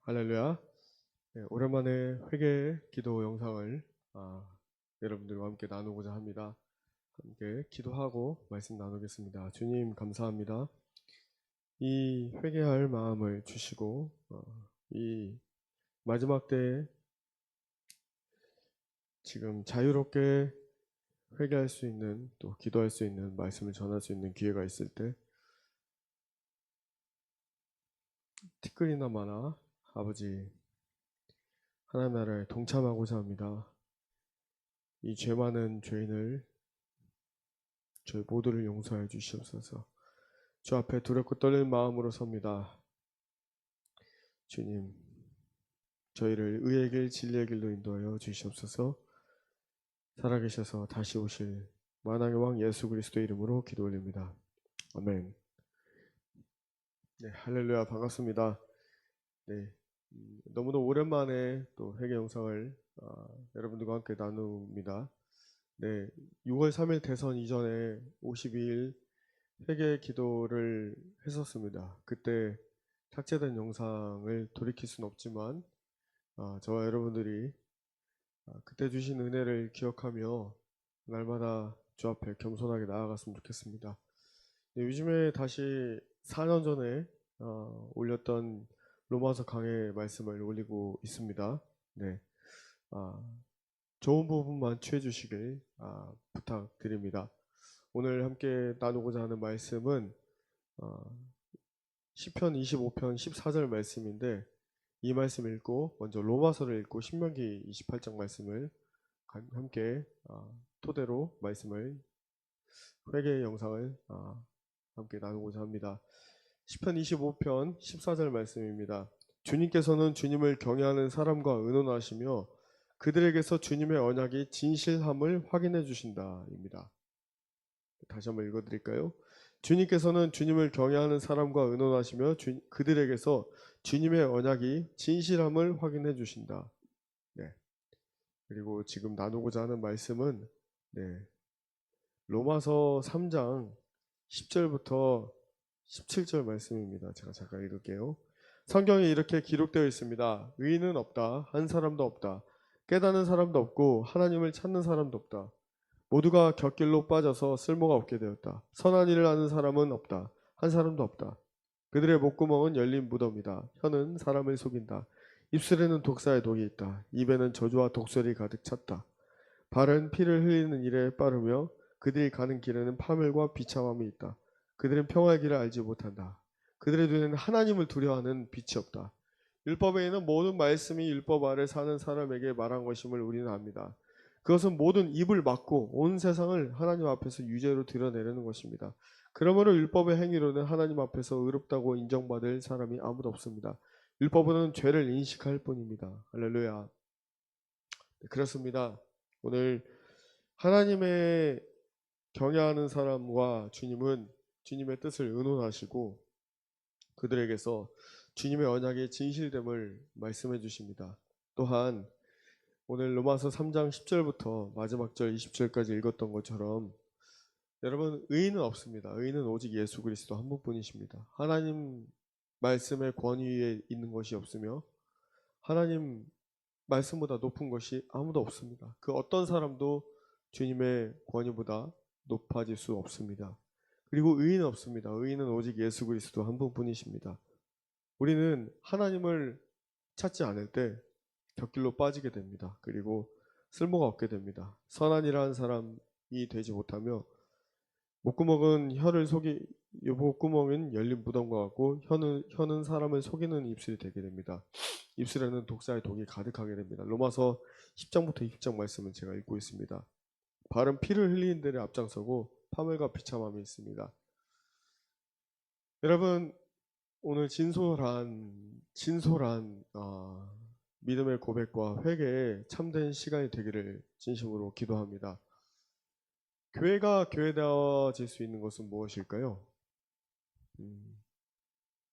할렐루야. 네, 오랜만에 회개 기도 영상을 여러분들과 함께 나누고자 합니다. 함께 기도하고 말씀 나누겠습니다. 주님 감사합니다. 이 회개할 마음을 주시고 이 마지막 때에 지금 자유롭게 회개할 수 있는, 또 기도할 수 있는, 말씀을 전할 수 있는 기회가 있을 때 티끌이나마나 아버지 하나님 나라에 동참하고자 합니다. 이 죄 많은 죄인을, 저희 모두를 용서해 주시옵소서. 주 앞에 두렵고 떨리는 마음으로 섭니다. 주님, 저희를 의의 길, 진리의 길로 인도하여 주시옵소서. 살아계셔서 다시 오실 만왕의 왕 예수 그리스도의 이름으로 기도 올립니다. 아멘. 네, 할렐루야, 반갑습니다. 네, 너무도 오랜만에 또 회개 영상을 여러분들과 함께 나눕니다. 네, 6월 3일 대선 이전에 52일 회개 기도를 했었습니다. 그때 삭제된 영상을 돌이킬 수는 없지만 저와 여러분들이 그때 주신 은혜를 기억하며 날마다 주 앞에 겸손하게 나아갔으면 좋겠습니다. 네, 요즘에 다시 4년 전에 올렸던 로마서 강해 말씀을 올리고 있습니다. 네, 좋은 부분만 취해 주시길 부탁드립니다. 오늘 함께 나누고자 하는 말씀은 시편 25편 14절 말씀인데, 이 말씀 읽고 먼저 로마서를 읽고 신명기 28장 말씀을 함께 토대로 말씀을 회개 영상을 함께 나누고자 합니다. 시편 25편 14절 말씀입니다. 주님께서는 주님을 경외하는 사람과 의논하시며 그들에게서 주님의 언약이 진실함을 확인해 주신다 입니다. 다시 한번 읽어드릴까요? 주님께서는 주님을 경외하는 사람과 의논하시며 그들에게서 주님의 언약이 진실함을 확인해 주신다. 네. 그리고 지금 나누고자 하는 말씀은 로마서 3장 10절부터 17절 말씀입니다. 제가 잠깐 읽을게요. 성경에 이렇게 기록되어 있습니다. 의인은 없다. 한 사람도 없다. 깨닫는 사람도 없고 하나님을 찾는 사람도 없다. 모두가 곁길로 빠져서 쓸모가 없게 되었다. 선한 일을 하는 사람은 없다. 한 사람도 없다. 그들의 목구멍은 열린 무덤이다. 혀는 사람을 속인다. 입술에는 독사의 독이 있다. 입에는 저주와 독설이 가득 찼다. 발은 피를 흘리는 일에 빠르며 그들이 가는 길에는 파멸과 비참함이 있다. 그들은 평화의 길을 알지 못한다. 그들의 눈에는 하나님을 두려워하는 빛이 없다. 율법에 있는 모든 말씀이 율법 아래 사는 사람에게 말한 것임을 우리는 압니다. 그것은 모든 입을 막고 온 세상을 하나님 앞에서 유죄로 드러내려는 것입니다. 그러므로 율법의 행위로는 하나님 앞에서 의롭다고 인정받을 사람이 아무도 없습니다. 율법은 죄를 인식할 뿐입니다. 할렐루야. 그렇습니다. 오늘 하나님의 경외하는 사람과 주님은 주님의 뜻을 의논하시고 그들에게서 주님의 언약의 진실됨을 말씀해 주십니다. 또한 오늘 로마서 3장 10절부터 마지막 절 20절까지 읽었던 것처럼 여러분, 의인은 없습니다. 의인은 오직 예수 그리스도 한 분뿐이십니다. 하나님 말씀의 권위에 있는 것이 없으며 하나님 말씀보다 높은 것이 아무도 없습니다. 그 어떤 사람도 주님의 권위보다 높아질 수 없습니다. 그리고 의인은 없습니다. 의인은 오직 예수 그리스도 한 분뿐이십니다. 우리는 하나님을 찾지 않을 때 곁길로 빠지게 됩니다. 그리고 쓸모가 없게 됩니다. 선한 일을 하는 사람이 되지 못하며 목구멍은 목구멍은 열린 무덤과 같고 혀는 사람을 속이는 입술이 되게 됩니다. 입술에는 독사의 독이 가득하게 됩니다. 로마서 10장부터 20장 말씀을 제가 읽고 있습니다. 발은 피를 흘리는 데를 앞장서고 파멸과 비참함이 있습니다. 여러분, 오늘 진솔한 믿음의 고백과 회개에 참된 시간이 되기를 진심으로 기도합니다. 교회가 교회다워질 수 있는 것은 무엇일까요?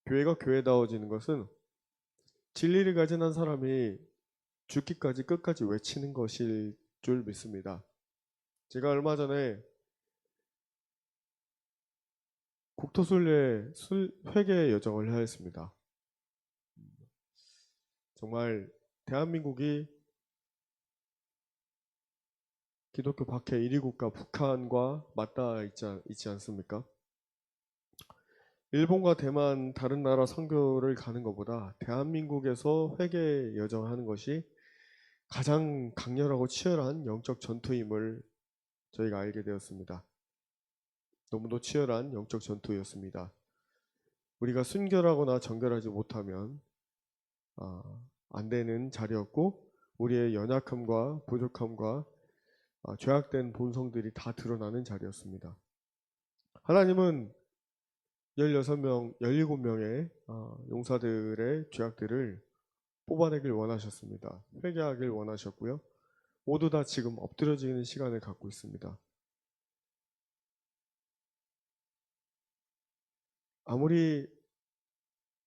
교회가 교회다워지는 것은 진리를 가진 한 사람이 죽기까지 끝까지 외치는 것일 줄 믿습니다. 제가 얼마 전에 국토순례 회개 여정을 하였습니다. 정말 대한민국이 기독교 박해 1위 국가 북한과 맞닿아 있지 않습니까? 일본과 대만 다른 나라 선교를 가는 것보다 대한민국에서 회개 여정하는 것이 가장 강렬하고 치열한 영적 전투임을 저희가 알게 되었습니다. 너무도 치열한 영적 전투였습니다. 우리가 순결하거나 정결하지 못하면 안 되는 자리였고, 우리의 연약함과 부족함과 죄악된 본성들이 다 드러나는 자리였습니다. 하나님은 16명, 17명의 용사들의 죄악들을 뽑아내길 원하셨습니다. 회개하길 원하셨고요. 모두 다 지금 엎드려지는 시간을 갖고 있습니다. 아무리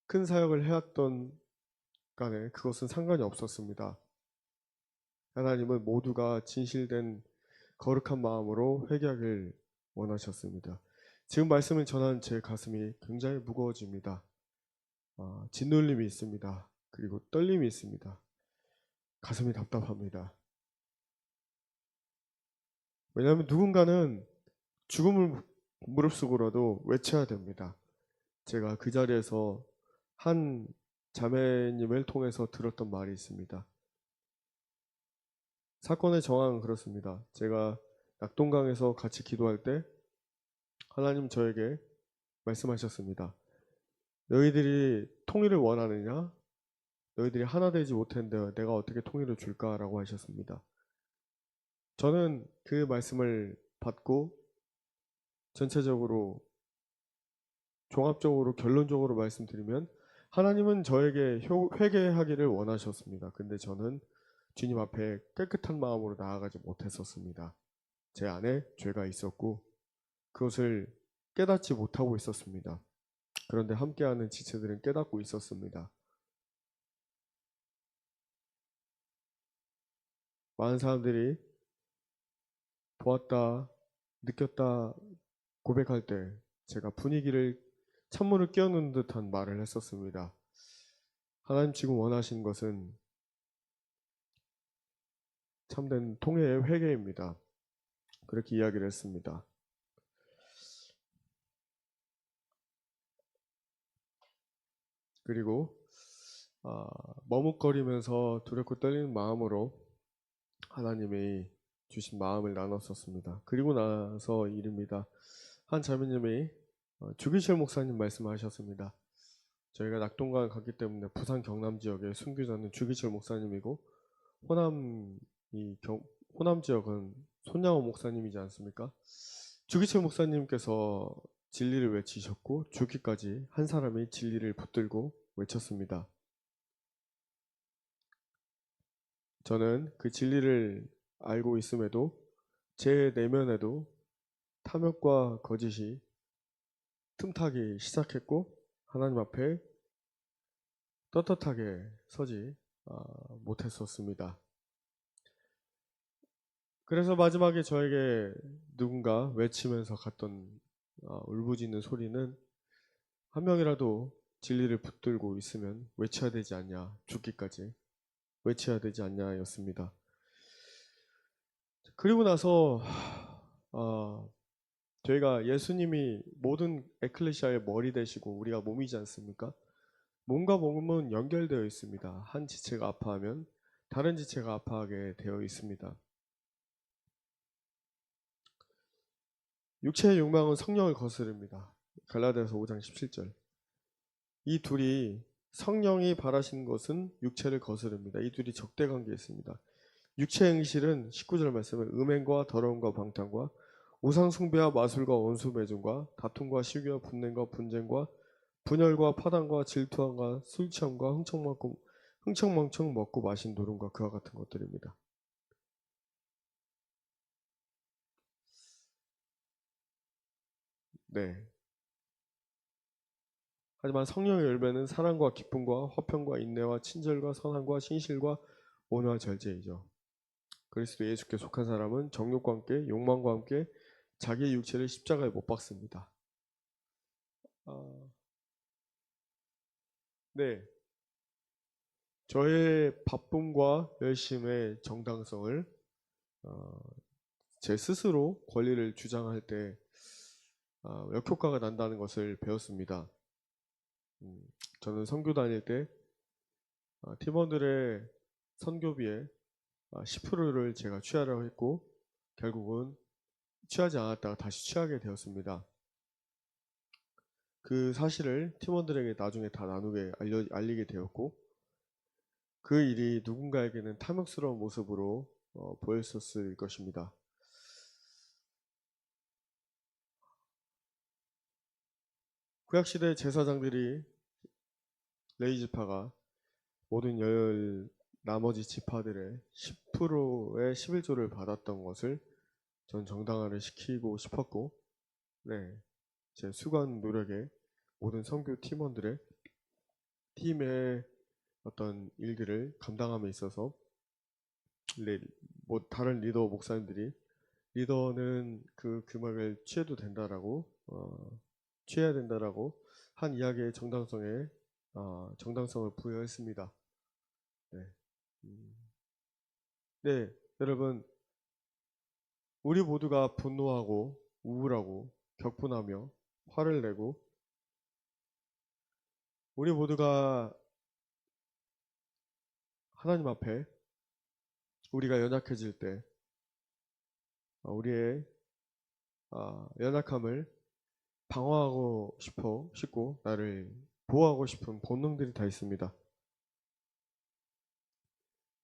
큰 사역을 해왔던 간에 그것은 상관이 없었습니다. 하나님은 모두가 진실된 거룩한 마음으로 회개하길 원하셨습니다. 지금 말씀을 전한 제 가슴이 굉장히 무거워집니다. 짓눌림이 있습니다. 그리고 떨림이 있습니다. 가슴이 답답합니다. 왜냐하면 누군가는 죽음을 무릅쓰고라도 외쳐야 됩니다. 제가 그 자리에서 한 자매님을 통해서 들었던 말이 있습니다. 사건의 정황은 그렇습니다. 제가 낙동강에서 같이 기도할 때 하나님 저에게 말씀하셨습니다. 너희들이 통일을 원하느냐? 너희들이 하나 되지 못했는데 내가 어떻게 통일을 줄까라고 하셨습니다. 저는 그 말씀을 받고 전체적으로 종합적으로 결론적으로 말씀드리면 하나님은 저에게 회개하기를 원하셨습니다. 근데 저는 주님 앞에 깨끗한 마음으로 나아가지 못했었습니다. 제 안에 죄가 있었고 그것을 깨닫지 못하고 있었습니다. 그런데 함께하는 지체들은 깨닫고 있었습니다. 많은 사람들이 보았다, 느꼈다 고백할 때 제가 분위기를 찬물을 끼얹는 듯한 말을 했었습니다. 하나님 지금 원하시는 것은 참된 통회의 회개입니다. 그렇게 이야기를 했습니다. 그리고 머뭇거리면서 두렵고 떨리는 마음으로 하나님이 주신 마음을 나눴었습니다. 그리고 나서 일입니다. 한 자매님이 주기철 목사님 말씀하셨습니다. 저희가 낙동강을 갔기 때문에 부산 경남 지역의 순교자는 주기철 목사님이고 호남 지역은 손양호 목사님이지 않습니까? 주기철 목사님께서 진리를 외치셨고 죽기까지 한 사람이 진리를 붙들고 외쳤습니다. 저는 그 진리를 알고 있음에도 제 내면에도 탐욕과 거짓이 틈타기 시작했고 하나님 앞에 떳떳하게 서지 못했었습니다. 그래서 마지막에 저에게 누군가 외치면서 갔던 울부짖는 소리는 한 명이라도 진리를 붙들고 있으면 외쳐야 되지 않냐, 죽기까지 외쳐야 되지 않냐 였습니다. 그리고 나서 저희가 예수님이 모든 에클레시아의 머리 되시고 우리가 몸이지 않습니까? 몸과 몸은 연결되어 있습니다. 한 지체가 아파하면 다른 지체가 아파하게 되어 있습니다. 육체의 욕망은 성령을 거스릅니다. 갈라디아서 5장 17절. 이 둘이 성령이 바라시는 것은 육체를 거스릅니다. 이 둘이 적대관계에 있습니다. 육체의 행실은 19절 말씀에 음행과 더러움과 방탕과 우상숭배와 마술과 원수매증과 다툼과 시기와 분냄과 분쟁과 분열과 파당과 질투함과 술취함과 흥청망청 먹고 마신 노름과 그와 같은 것들입니다. 네. 하지만 성령의 열매는 사랑과 기쁨과 화평과 인내와 친절과 선함과 신실과 온유와 절제이죠. 그리스도 예수께 속한 사람은 정욕과 함께 욕망과 함께 자기의 육체를 십자가에 못 박습니다. 네. 저의 바쁨과 열심의 정당성을 제 스스로 권리를 주장할 때 역효과가 난다는 것을 배웠습니다. 저는 선교 다닐 때 팀원들의 선교비의 10%를 제가 취하라고 했고 결국은 취하지 않았다가 다시 취하게 되었습니다. 그 사실을 팀원들에게 나중에 다 나누게 알리게 되었고 그 일이 누군가에게는 탐욕스러운 모습으로 보였었을 것입니다. 구약시대 제사장들이 레위 지파가 모든 나머지 지파들의 10%의 11조를 받았던 것을 전 정당화를 시키고 싶었고, 제 수고한 노력에 모든 선교 팀원들의 팀의 어떤 일들을 감당함에 있어서 다른 리더 목사님들이 리더는 그 금액을 취해도 된다라고 취해야 된다라고 한 이야기의 정당성을 부여했습니다. 네, 여러분, 우리 모두가 분노하고 우울하고 격분하며 화를 내고 우리 모두가 하나님 앞에 우리가 연약해질 때 우리의 연약함을 방어하고 싶고 나를 보호하고 싶은 본능들이 다 있습니다.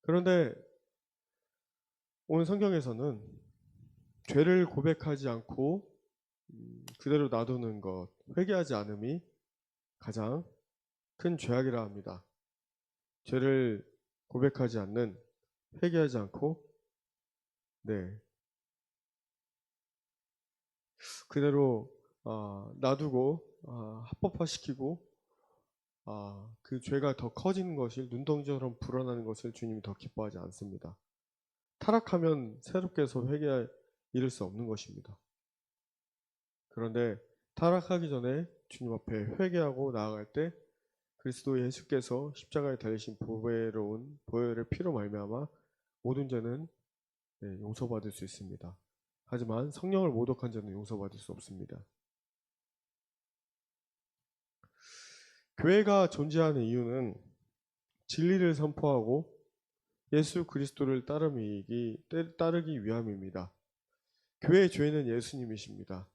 그런데 오늘 성경에서는 죄를 고백하지 않고 그대로 놔두는 것, 회개하지 않음이 가장 큰 죄악이라 합니다. 죄를 고백하지 않는, 회개하지 않고 그대로 놔두고 합법화시키고 그 죄가 더 커지는 것을 눈덩이처럼 불어나는 것을 주님이 더 기뻐하지 않습니다. 타락하면 새롭게서 회개할 이룰 수 없는 것입니다. 그런데 타락하기 전에 주님 앞에 회개하고 나아갈 때 그리스도 예수께서 십자가에 달리신 보배로운 보혈의 피로 말미암아 모든 죄는 용서받을 수 있습니다. 하지만 성령을 모독한 자는 용서받을 수 없습니다. 교회가 존재하는 이유는 진리를 선포하고 예수 그리스도를 따르기 위함입니다. 교회의 주인은 예수님이십니다.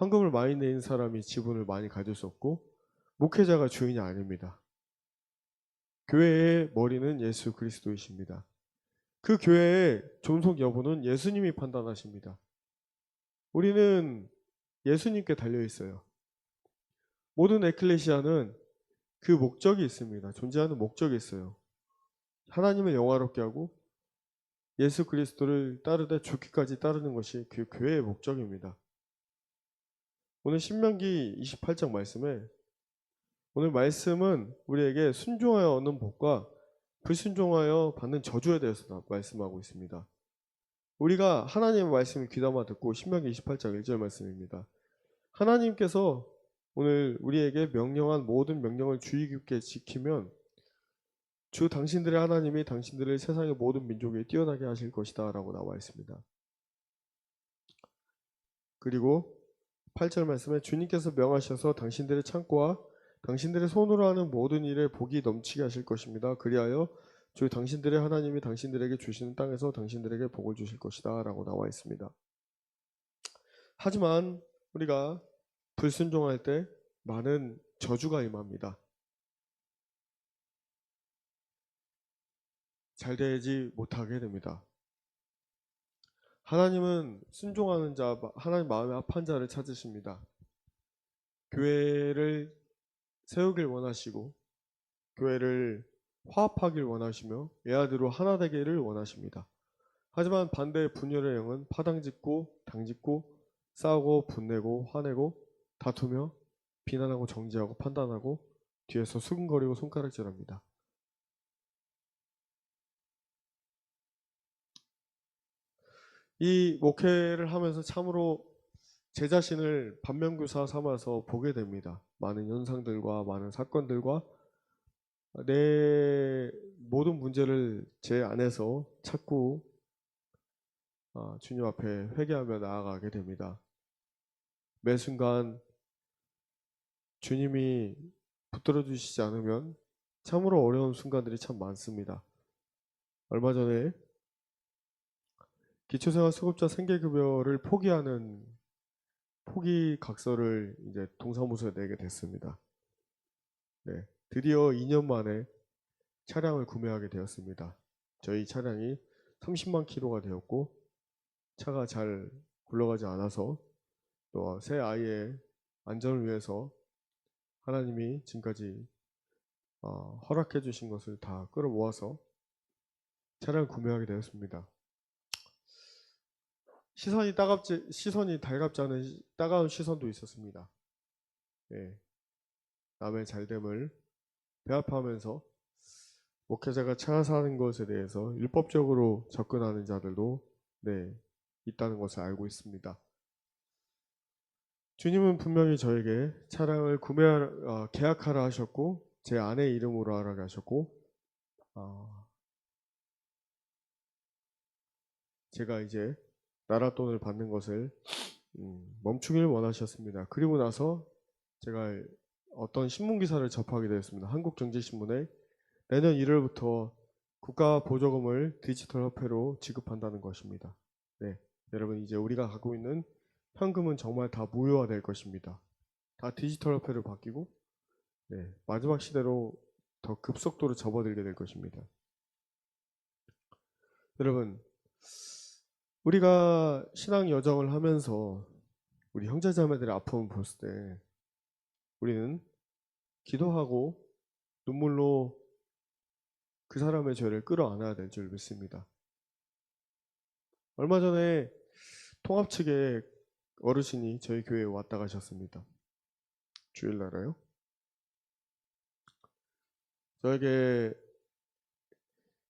헌금을 많이 낸 사람이 지분을 많이 가질 수 없고 목회자가 주인이 아닙니다. 교회의 머리는 예수 그리스도이십니다. 그 교회의 존속 여부는 예수님이 판단하십니다. 우리는 예수님께 달려 있어요. 모든 에클레시아는 그 목적이 있습니다. 존재하는 목적이 있어요. 하나님을 영화롭게 하고 예수 그리스도를 따르되 죽기까지 따르는 것이 그 교회의 목적입니다. 오늘 신명기 28장 말씀에 오늘 말씀은 우리에게 순종하여 얻는 복과 불순종하여 받는 저주에 대해서 말씀하고 있습니다. 우리가 하나님의 말씀을 귀담아 듣고 신명기 28장 1절 말씀입니다. 하나님께서 오늘 우리에게 명령한 모든 명령을 주의 깊게 지키면 주 당신들의 하나님이 당신들을 세상의 모든 민족에 뛰어나게 하실 것이다 라고 나와 있습니다. 그리고 8절 말씀에 주님께서 명하셔서 당신들의 창고와 당신들의 손으로 하는 모든 일에 복이 넘치게 하실 것입니다. 그리하여 주 당신들의 하나님이 당신들에게 주시는 땅에서 당신들에게 복을 주실 것이다 라고 나와 있습니다. 하지만 우리가 불순종할 때 많은 저주가 임합니다. 잘 되지 못하게 됩니다. 하나님은 순종하는 자, 하나님 마음에 합한 자를 찾으십니다. 교회를 세우길 원하시고 교회를 화합하길 원하시며 애아들로 하나 되기를 원하십니다. 하지만 반대의 분열의 영은 파당짓고 당짓고 싸우고 분내고 화내고 다투며 비난하고 정죄하고 판단하고 뒤에서 수근거리고 손가락질합니다. 이 목회를 하면서 참으로 제 자신을 반면교사 삼아서 보게 됩니다. 많은 현상들과 많은 사건들과 내 모든 문제를 제 안에서 찾고 주님 앞에 회개하며 나아가게 됩니다. 매 순간 주님이 붙들어 주시지 않으면 참으로 어려운 순간들이 참 많습니다. 얼마 전에 기초생활 수급자 생계급여를 포기하는 포기각서를 이제 동사무소에 내게 됐습니다. 네, 드디어 2년 만에 차량을 구매하게 되었습니다. 저희 차량이 30만 킬로가 되었고 차가 잘 굴러가지 않아서 또 새 아이의 안전을 위해서 하나님이 지금까지 허락해 주신 것을 다 끌어모아서 차량을 구매하게 되었습니다. 시선이 달갑지 않은 따가운 시선도 있었습니다. 네, 남의 잘됨을 배합하면서 목회자가 차 사는 것에 대해서 율법적으로 접근하는 자들도 있다는 것을 알고 있습니다. 주님은 분명히 저에게 차량을 계약하라 하셨고 제 아내 이름으로 하라고 하셨고 제가 이제 나라 돈을 받는 것을 멈추기를 원하셨습니다. 그리고 나서 제가 어떤 신문기사를 접하게 되었습니다. 한국경제신문에 내년 1월부터 국가보조금을 디지털 화폐로 지급한다는 것입니다. 네, 여러분 이제 우리가 갖고 있는 현금은 정말 다 무효화될 것입니다. 다 디지털 화폐로 바뀌고 마지막 시대로 더 급속도로 접어들게 될 것입니다. 여러분, 우리가 신앙 여정을 하면서 우리 형제자매들의 아픔을 봤을 때 우리는 기도하고 눈물로 그 사람의 죄를 끌어안아야 될 줄 믿습니다. 얼마 전에 통합 측의 어르신이 저희 교회에 왔다 가셨습니다. 주일날에요. 저에게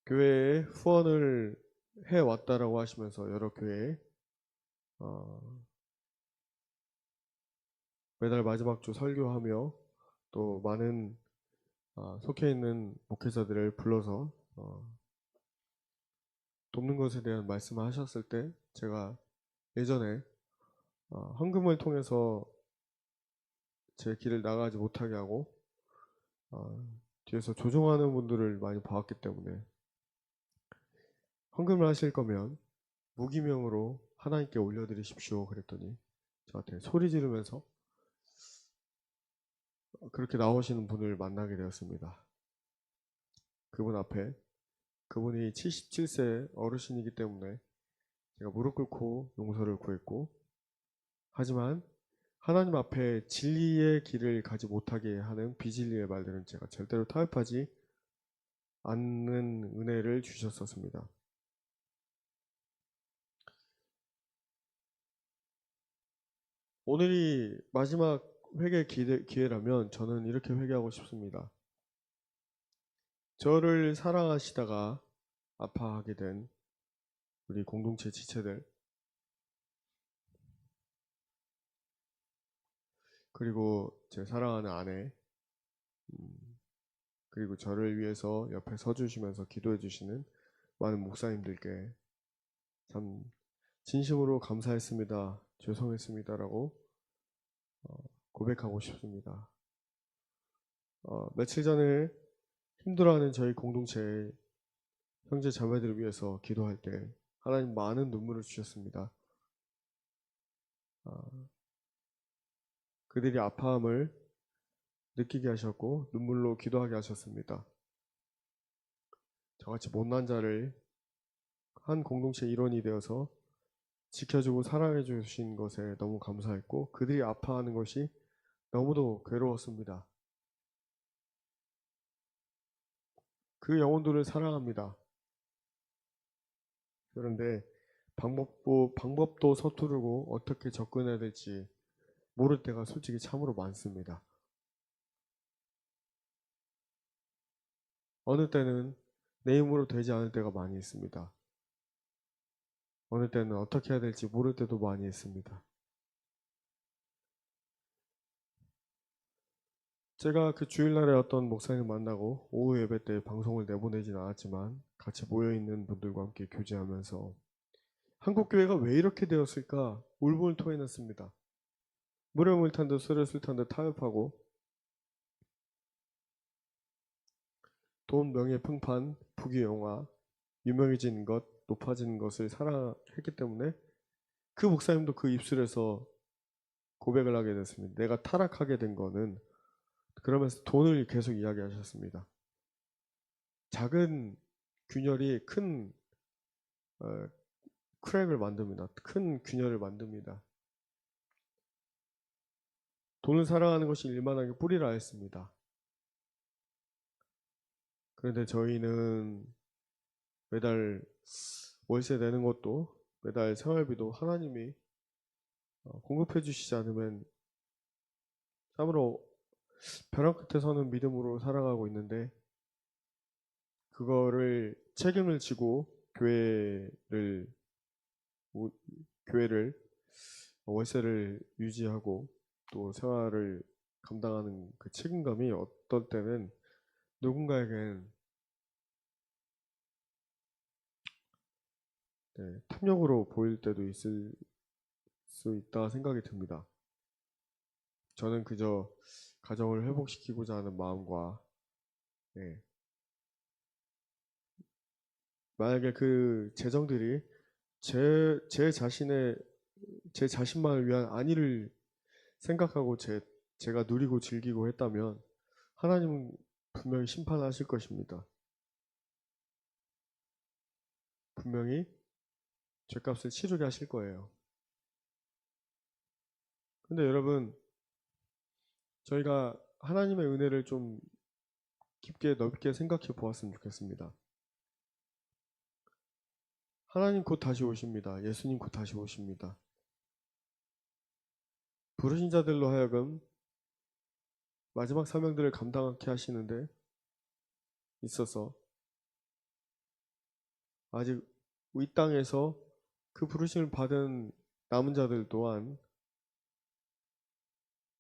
교회에 후원을 해왔다라고 하시면서 여러 교회에 매달 마지막 주 설교하며 또 많은 속해 있는 목회자들을 불러서 돕는 것에 대한 말씀을 하셨을 때 제가 예전에 헌금을 통해서 제 길을 나가지 못하게 하고 뒤에서 조종하는 분들을 많이 봐왔기 때문에 헌금을 하실 거면 무기명으로 하나님께 올려드리십시오 그랬더니 저한테 소리 지르면서 그렇게 나오시는 분을 만나게 되었습니다. 그분 앞에 그분이 77세 어르신이기 때문에 제가 무릎 꿇고 용서를 구했고 하지만 하나님 앞에 진리의 길을 가지 못하게 하는 비진리의 말들은 제가 절대로 타협하지 않는 은혜를 주셨었습니다. 오늘이 마지막 회개 기회라면 저는 이렇게 회개하고 싶습니다. 저를 사랑하시다가 아파하게 된 우리 공동체 지체들 그리고 제 사랑하는 아내 그리고 저를 위해서 옆에 서주시면서 기도해 주시는 많은 목사님들께 참 진심으로 감사했습니다. 죄송했습니다라고 고백하고 싶습니다. 며칠 전에 힘들어하는 저희 공동체 형제 자매들을 위해서 기도할 때 하나님 많은 눈물을 주셨습니다. 그들이 아파함을 느끼게 하셨고 눈물로 기도하게 하셨습니다. 저같이 못난 자를 한 공동체 일원이 되어서 지켜주고 사랑해 주신 것에 너무 감사했고 그들이 아파하는 것이 너무도 괴로웠습니다. 그 영혼들을 사랑합니다. 그런데 방법도 서투르고 어떻게 접근해야 될지 모를 때가 솔직히 참으로 많습니다. 어느 때는 내 힘으로 되지 않을 때가 많이 있습니다. 어느 때는 어떻게 해야 될지 모를 때도 많이 있습니다. 제가 그 주일날에 어떤 목사님 만나고 오후 예배 때 방송을 내보내진 않았지만 같이 모여있는 분들과 함께 교제하면서 한국 교회가 왜 이렇게 되었을까 울분을 토해냈습니다. 물에 물 탄 듯 술에 술 탄 듯 타협하고 돈, 명예, 풍판, 부귀영화, 유명해진 것, 높아지는 것을 사랑했기 때문에 그 목사님도 그 입술에서 고백을 하게 됐습니다. 내가 타락하게 된 거는 그러면서 돈을 계속 이야기하셨습니다. 작은 균열이 큰 크랙을 만듭니다. 큰 균열을 만듭니다. 돈을 사랑하는 것이 일만하게 뿌리라 했습니다. 그런데 저희는 매달 월세 내는 것도 매달 생활비도 하나님이 공급해 주시지 않으면 참으로 벼랑 끝에 서는 믿음으로 살아가고 있는데 그거를 책임을 지고 교회를 월세를 유지하고 또 생활을 감당하는 그 책임감이 어떤 때는 누군가에겐 탐욕으로 보일 때도 있을 수 있다 생각이 듭니다. 저는 그저 가정을 회복시키고자 하는 마음과 만약에 그 재정들이 제 자신만을 위한 안위를 생각하고 제가 누리고 즐기고 했다면 하나님은 분명히 심판하실 것입니다. 분명히 죄값을 치르게 하실 거예요. 근데 여러분, 저희가 하나님의 은혜를 좀 깊게 넓게 생각해 보았으면 좋겠습니다. 하나님 곧 다시 오십니다. 예수님 곧 다시 오십니다. 부르신 자들로 하여금 마지막 사명들을 감당하게 하시는데 있어서 아직 이 땅에서 그 부르심을 받은 남은 자들 또한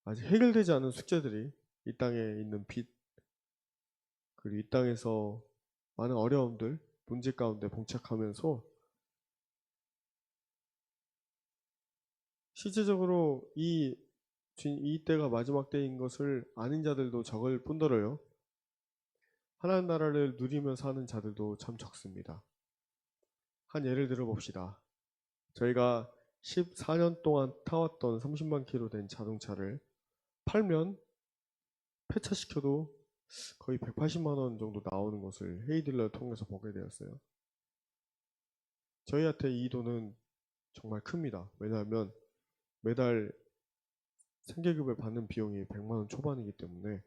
아직 해결되지 않은 숙제들이 이 땅에 있는 빚, 그리고 이 땅에서 많은 어려움들, 문제 가운데 봉착하면서 실제적으로 이 때가 마지막 때인 것을 아는 자들도 적을 뿐더러요. 하나님 나라를 누리며 사는 자들도 참 적습니다. 한 예를 들어 봅시다. 저희가 14년 동안 타왔던 30만 킬로 된 자동차를 팔면 폐차시켜도 거의 180만 원 정도 나오는 것을 헤이딜러를 통해서 보게 되었어요. 저희한테 이 돈은 정말 큽니다. 왜냐하면 매달 생계급을 받는 비용이 100만 원 초반이기 때문에,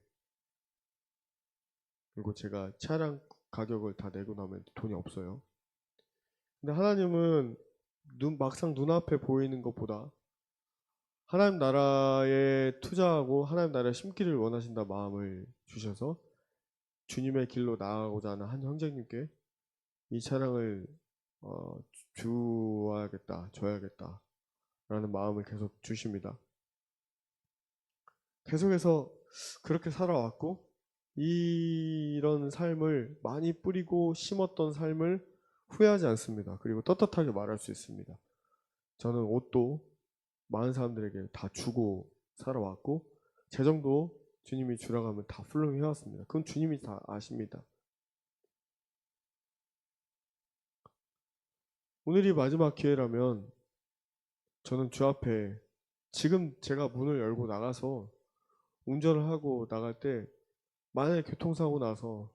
그리고 제가 차량 가격을 다 내고 나면 돈이 없어요. 근데 하나님은 막상 눈앞에 보이는 것보다 하나님 나라에 투자하고 하나님 나라에 심기를 원하신다 마음을 주셔서 주님의 길로 나아가고자 하는 한 형제님께 이 차량을 줘야겠다 라는 마음을 계속 주십니다. 계속해서 그렇게 살아왔고 이런 삶을 많이 뿌리고 심었던 삶을 후회하지 않습니다. 그리고 떳떳하게 말할 수 있습니다. 저는 옷도 많은 사람들에게 다 주고 살아왔고 재정도 주님이 주라고 하면 다 풀렁히 해왔습니다. 그건 주님이 다 아십니다. 오늘이 마지막 기회라면 저는 주 앞에 지금 제가 문을 열고 나가서 운전을 하고 나갈 때 만약에 교통사고 나서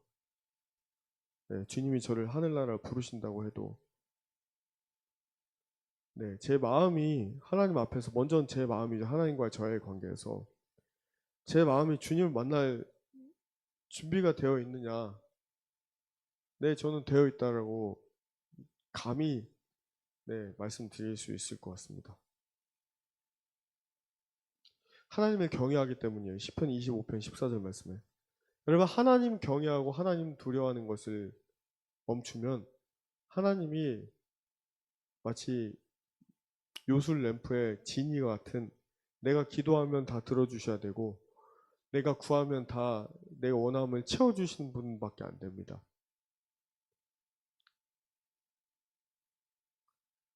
주님이 저를 하늘나라 부르신다고 해도 제 마음이 하나님 앞에서 먼저는 제 마음이죠. 하나님과 저의 관계에서 제 마음이 주님을 만날 준비가 되어 있느냐. 저는 되어 있다라고 감히 말씀드릴 수 있을 것 같습니다. 하나님을 경외하기 때문이에요. 시편 25편 14절 말씀에. 여러분, 하나님 경외하고 하나님 두려워하는 것을 멈추면 하나님이 마치 요술 램프의 지니 같은 내가 기도하면 다 들어주셔야 되고 내가 구하면 다 내 원함을 채워주시는 분밖에 안 됩니다.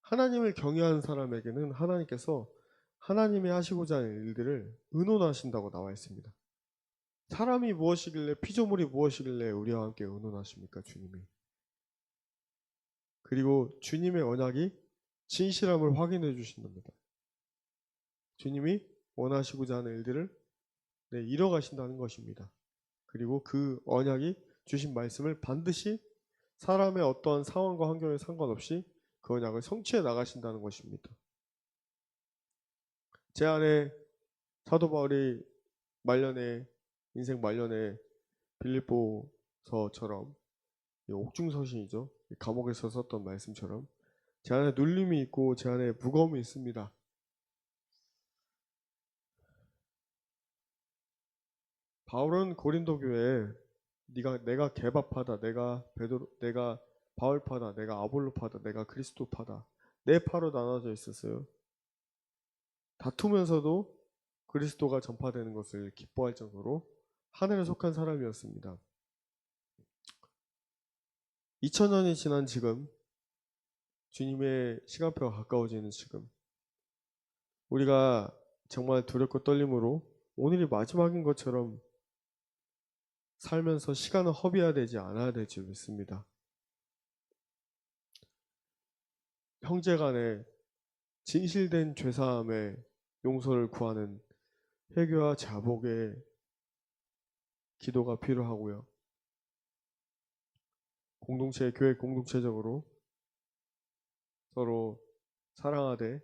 하나님을 경외하는 사람에게는 하나님께서 하나님이 하시고자 하는 일들을 의논하신다고 나와 있습니다. 사람이 무엇이길래, 피조물이 무엇이길래 우리와 함께 의논하십니까, 주님이? 그리고 주님의 언약이 진실함을 확인해 주신답니다. 주님이 원하시고자 하는 일들을 이뤄가신다는 것입니다. 그리고 그 언약이 주신 말씀을 반드시 사람의 어떠한 상황과 환경에 상관없이 그 언약을 성취해 나가신다는 것입니다. 제 안에 사도 바울이 인생 말년에 빌립보서처럼 옥중서신이죠. 감옥에서 썼던 말씀처럼 제 안에 눌림이 있고 제 안에 무거움이 있습니다. 바울은 고린도 교회에 내가 개바파다, 내가 바울파다, 내가 아볼로파다, 내가 그리스도파다, 네 파로 나눠져 있었어요. 다투면서도 그리스도가 전파되는 것을 기뻐할 정도로 하늘에 속한 사람이었습니다. 2000년이 지난 지금, 주님의 시간표가 가까워지는 지금, 우리가 정말 두렵고 떨림으로 오늘이 마지막인 것처럼 살면서 시간을 허비해야 되지 않아야 될지 믿습니다. 형제간에 진실된 죄사함의 용서를 구하는 회개와 자복의 기도가 필요하고요. 교회 공동체적으로 서로 사랑하되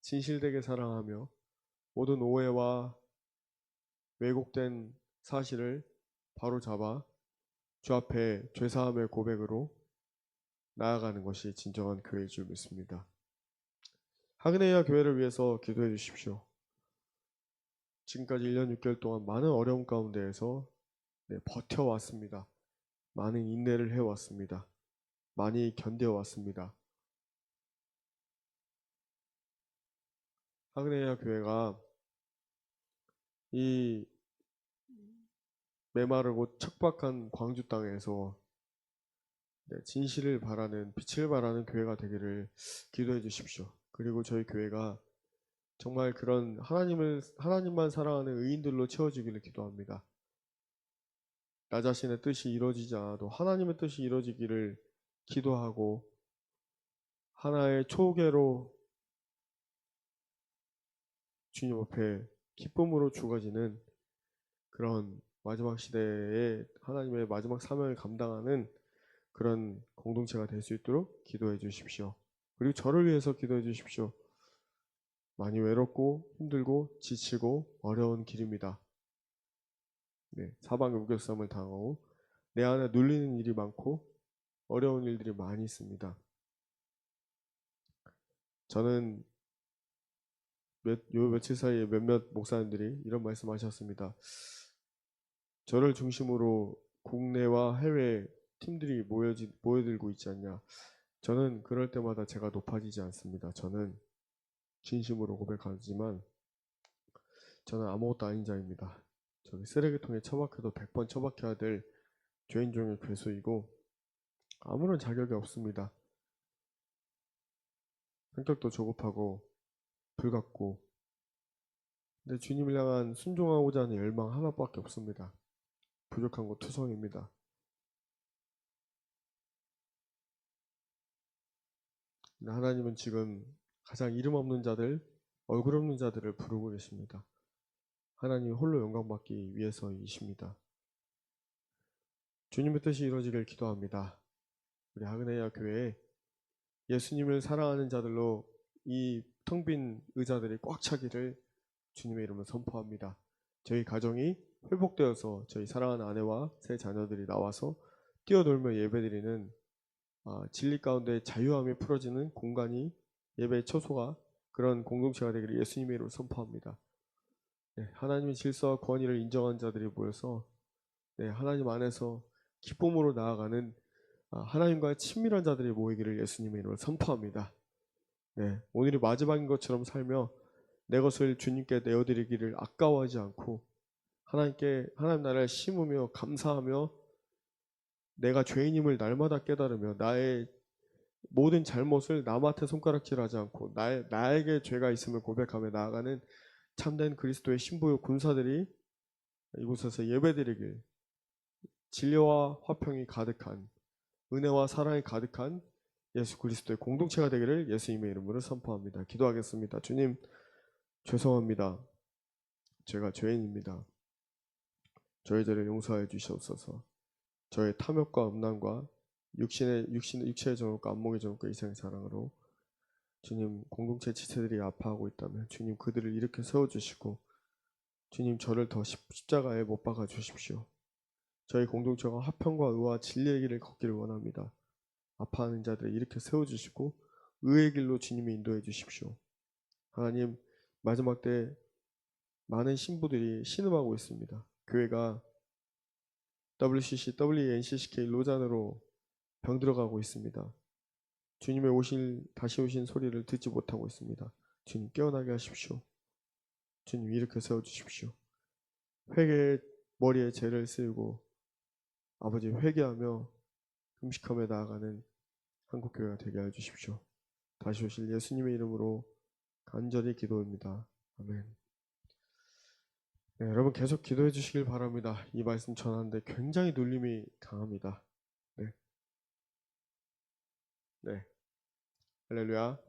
진실되게 사랑하며 모든 오해와 왜곡된 사실을 바로잡아 주 앞에 죄사함의 고백으로 나아가는 것이 진정한 교회일 줄 믿습니다. 하그네이아 교회를 위해서 기도해 주십시오. 지금까지 1년 6개월 동안 많은 어려움 가운데에서 버텨왔습니다. 많은 인내를 해왔습니다. 많이 견뎌왔습니다. 하그네이아 교회가 이 메마르고 척박한 광주 땅에서 진실을 바라는, 빛을 바라는 교회가 되기를 기도해 주십시오. 그리고 저희 교회가 정말 그런 하나님만 사랑하는 의인들로 채워지기를 기도합니다. 나 자신의 뜻이 이루어지지 않아도 하나님의 뜻이 이루어지기를 기도하고 하나의 초계로 주님 앞에 기쁨으로 죽어지는 그런 마지막 시대에 하나님의 마지막 사명을 감당하는 그런 공동체가 될 수 있도록 기도해 주십시오. 그리고 저를 위해서 기도해 주십시오. 많이 외롭고 힘들고 지치고 어려운 길입니다. 사방에 우겨싸움을 당하고 내 안에 눌리는 일이 많고 어려운 일들이 많이 있습니다. 저는 며칠 사이에 몇몇 목사님들이 이런 말씀하셨습니다. 저를 중심으로 국내와 해외 팀들이 모여들고 있지 않냐. 저는 그럴 때마다 제가 높아지지 않습니다. 저는 진심으로 고백하지만 저는 아무것도 아닌 자입니다. 저기 쓰레기통에 처박혀도 100번 처박혀야 될 죄인 중의 괴수이고 아무런 자격이 없습니다. 성격도 조급하고 불같고 근데 주님을 향한 순종하고자 하는 열망 하나밖에 없습니다. 부족한 거 투성입니다. 하나님은 지금 가장 이름 없는 자들, 얼굴 없는 자들을 부르고 계십니다. 하나님이 홀로 영광받기 위해서이십니다. 주님의 뜻이 이루어지길 기도합니다. 우리 하그네이아 교회에 예수님을 사랑하는 자들로 이 텅 빈 의자들이 꽉 차기를 주님의 이름으로 선포합니다. 저희 가정이 회복되어서 저희 사랑하는 아내와 세 자녀들이 나와서 뛰어놀며 예배드리는 진리 가운데 자유함이 풀어지는 공간이 예배의 처소가 그런 공동체가 되기를 예수님의 이름으로 선포합니다. 하나님의 질서와 권위를 인정한 자들이 모여서 하나님 안에서 기쁨으로 나아가는 하나님과의 친밀한 자들이 모이기를 예수님의 이름으로 선포합니다. 오늘이 마지막인 것처럼 살며 내 것을 주님께 내어드리기를 아까워하지 않고 하나님 나라를 심으며 감사하며 내가 죄인임을 날마다 깨달으며 나의 모든 잘못을 남한테 손가락질하지 않고 나에게 죄가 있음을 고백하며 나아가는 참된 그리스도의 신부요 군사들이 이곳에서 예배드리길, 진리와 화평이 가득한, 은혜와 사랑이 가득한 예수 그리스도의 공동체가 되기를 예수님의 이름으로 선포합니다. 기도하겠습니다. 주님, 죄송합니다. 제가 죄인입니다. 저희 죄를 용서해 주시옵소서. 저의 탐욕과 음란과 육체의 정욕과 안목의 정욕과 이생의 사랑으로 주님, 공동체 지체들이 아파하고 있다면 주님 그들을 일으켜 세워주시고 주님, 저를 더 십자가에 못 박아 주십시오. 저희 공동체가 화평과 의와 진리의 길을 걷기를 원합니다. 아파하는 자들을 일으켜 세워주시고 의의 길로 주님이 인도해 주십시오. 하나님, 마지막 때 많은 신부들이 신음하고 있습니다. 교회가 WCC, WNCCK 로잔으로 병들어가고 있습니다. 주님의 다시 오신 소리를 듣지 못하고 있습니다. 주님, 깨어나게 하십시오. 주님, 일으켜 세워주십시오. 회개의 머리에 죄를 씌우고 아버지 회개하며 금식하며 나아가는 한국교회가 되게 해주십시오. 다시 오실 예수님의 이름으로 간절히 기도합니다. 아멘. 네, 여러분 계속 기도해 주시길 바랍니다. 이 말씀 전하는데 굉장히 눌림이 강합니다. 네. 할렐루야.